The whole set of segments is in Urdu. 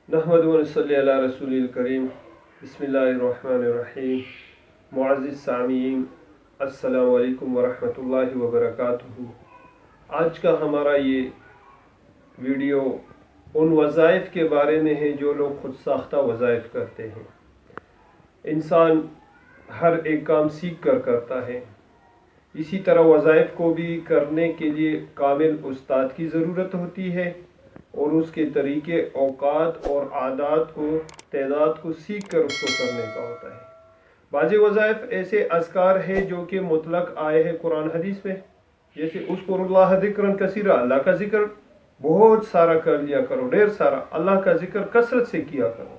نحمد و نصلی علی رسول الکریم بسم اللہ الرحمن الرحیم معزز سامعین السلام علیکم ورحمۃ اللہ وبرکاتہ۔ آج کا ہمارا یہ ویڈیو ان وظائف کے بارے میں ہے جو لوگ خود ساختہ وظائف کرتے ہیں۔ انسان ہر ایک کام سیکھ کر کرتا ہے، اسی طرح وظائف کو بھی کرنے کے لیے کامل استاد کی ضرورت ہوتی ہے اور اس کے طریقے، اوقات اور عادات کو، تعداد کو سیکھ کر اس کو کرنے کا ہوتا ہے۔ بعض وظائف ایسے اذکار ہیں جو کہ مطلق آئے ہیں قرآن حدیث میں، جیسے اذکر اللہ ذکرا کثیرا، اللہ کا ذکر بہت سارا کر لیا کرو، ڈھیر سارا اللہ کا ذکر کثرت سے کیا کرو۔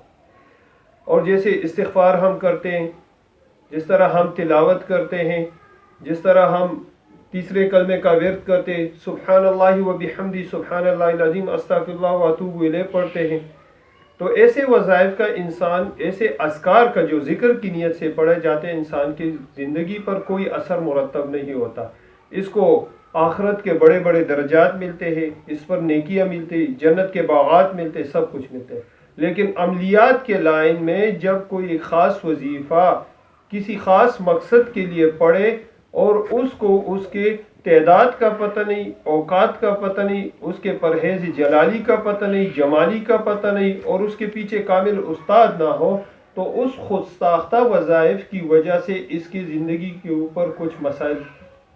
اور جیسے استغفار ہم کرتے ہیں، جس طرح ہم تلاوت کرتے ہیں، جس طرح ہم تیسرے کلمے کا ورد کرتے، سبحان اللہ و بحمدی سبحان اللہ العظیم استغفر اللہ و اتوب الیہ پڑھتے ہیں، تو ایسے وظائف کا انسان، ایسے اذکار کا جو ذکر کی نیت سے پڑھے جاتے ہیں، انسان کی زندگی پر کوئی اثر مرتب نہیں ہوتا۔ اس کو آخرت کے بڑے بڑے درجات ملتے ہیں، اس پر نیکیاں ملتی، جنت کے باغات ملتے، سب کچھ ملتے ہیں۔ لیکن عملیات کے لائن میں جب کوئی خاص وظیفہ کسی خاص مقصد کے لیے پڑھے اور اس کو اس کے تعداد کا پتہ نہیں، اوقات کا پتہ نہیں، اس کے پرہیز جلالی کا پتہ نہیں، جمالی کا پتہ نہیں، اور اس کے پیچھے کامل استاد نہ ہو، تو اس خود ساختہ وظائف کی وجہ سے اس کی زندگی کے اوپر کچھ مسائل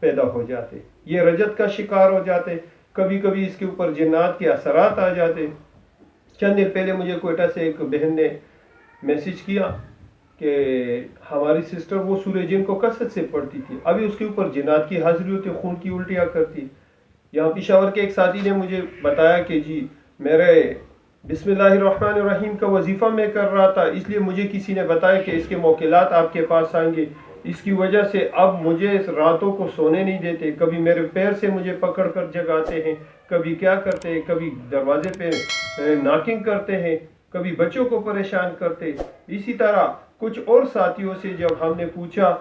پیدا ہو جاتے، یہ رجت کا شکار ہو جاتے، کبھی کبھی اس کے اوپر جنات کے اثرات آ جاتے۔ چند دن پہلے مجھے کوئٹہ سے ایک بہن نے میسج کیا کہ ہماری سسٹر وہ سورہ جن کو کثرت سے پڑھتی تھی، ابھی اس کے اوپر جنات کی حاضری ہوتی، خون کی الٹیاں کرتی۔ یہاں پشاور کے ایک ساتھی نے مجھے بتایا کہ جی میرے بسم اللہ الرحمن الرحیم کا وظیفہ میں کر رہا تھا، اس لیے مجھے کسی نے بتایا کہ اس کے موکلات آپ کے پاس آئیں گے، اس کی وجہ سے اب مجھے راتوں کو سونے نہیں دیتے، کبھی میرے پیر سے مجھے پکڑ کر جگاتے ہیں، کبھی کیا کرتے ہیں، کبھی دروازے پہ ناکنگ کرتے ہیں، کبھی بچوں کو پریشان کرتے۔ اسی طرح کچھ اور ساتھیوں سے جب ہم نے پوچھا،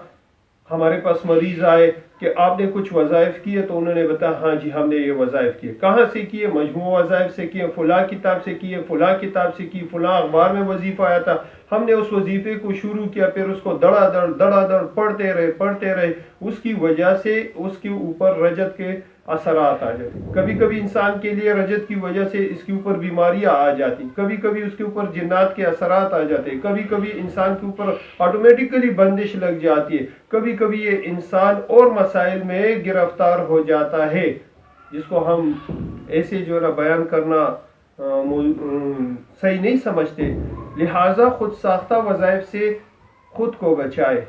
ہمارے پاس مریض آئے کہ آپ نے کچھ وظائف کیے، تو انہوں نے بتایا ہاں جی ہم نے یہ وظائف کیے۔ کہاں سے کیے؟ مجموعہ وظائف سے کیے، فلاں کتاب سے کیے، فلاں کتاب سے کی، فلاں اخبار میں وظیفہ آیا تھا، ہم نے اس وظیفے کو شروع کیا، پھر اس کو دڑا دڑ پڑھتے رہے، اس کی وجہ سے اس کے اوپر رجت کے اثرات آ جاتے۔ کبھی کبھی انسان کے لیے رجت کی وجہ سے اس کے اوپر بیماریاں آ جاتی، کبھی کبھی اس کے اوپر جنات کے اثرات آ جاتے، کبھی کبھی انسان کے اوپر آٹومیٹیکلی بندش لگ جاتی ہے، کبھی کبھی یہ انسان اور مسائل میں گرفتار ہو جاتا ہے، جس کو ہم ایسے جو ہے بیان کرنا صحیح نہیں سمجھتے۔ لہٰذا خود ساختہ وظائف سے خود کو بچائے،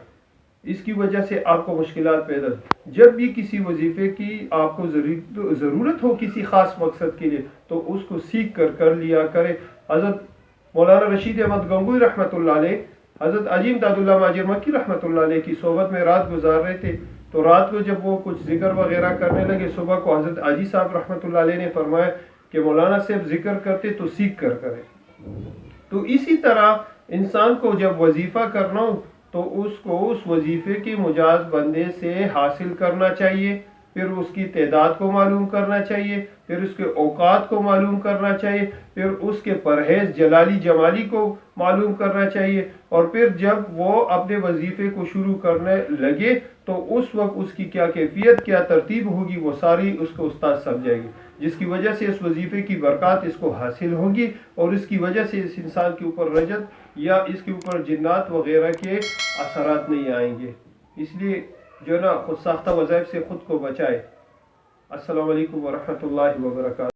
اس کی وجہ سے آپ کو مشکلات پیدا۔ جب بھی کسی وظیفے کی آپ کو ضرورت ہو کسی خاص مقصد کے لیے، تو اس کو سیکھ کر لیا کرے۔ حضرت مولانا رشید احمد گنگوئی رحمۃ اللہ علیہ، حضرت عظیم داد اللہ ماجر مکی رحمۃ اللہ علیہ کی صحبت میں رات گزار رہے تھے، تو رات کو جب وہ کچھ ذکر وغیرہ کرنے لگے، صبح کو حضرت عاجی صاحب رحمۃ اللہ علیہ نے فرمایا کہ مولانا صاحب ذکر کرتے تو سیکھ کر کریں۔ تو اسی طرح انسان کو جب وظیفہ کرنا ہو تو اس کو اس وظیفے کے مجاز بندے سے حاصل کرنا چاہیے، پھر اس کی تعداد کو معلوم کرنا چاہیے، پھر اس کے اوقات کو معلوم کرنا چاہیے، پھر اس کے پرہیز جلالی جمالی کو معلوم کرنا چاہیے، اور پھر جب وہ اپنے وظیفے کو شروع کرنے لگے تو اس وقت اس کی کیا کیفیت، کیا ترتیب ہوگی، وہ ساری اس کو استاد سمجھائے گی، جس کی وجہ سے اس وظیفے کی برکات اس کو حاصل ہوگی، اور اس کی وجہ سے اس انسان کے اوپر رجت یا اس کے اوپر جنات وغیرہ کے اثرات نہیں آئیں گے۔ اس لیے جو ہے نا خود ساختہ وظائف سے خود کو بچائے۔ السلام علیکم ورحمۃ اللہ وبرکاتہ۔